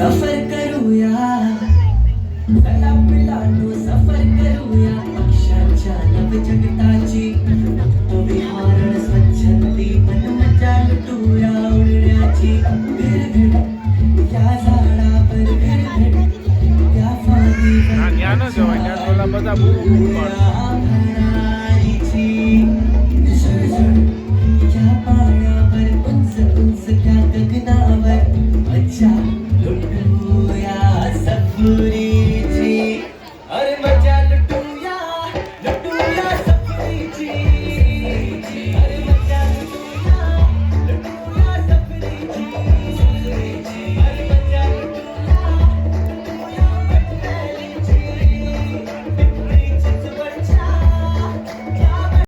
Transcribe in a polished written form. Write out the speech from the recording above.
सफर करूया चला पिलानो सफर करूया पक्षांच्या नवजगताची विहारण स्वच्छंदी मन मजा लुटूया उडण्याची भिरभिर या झाडावर भिरभिर त्या फांदीवर બધા બહુ भरारीची झळझळ या पाण्यावर उंच उंच त्या गगनावर मजा लुटूया सफरी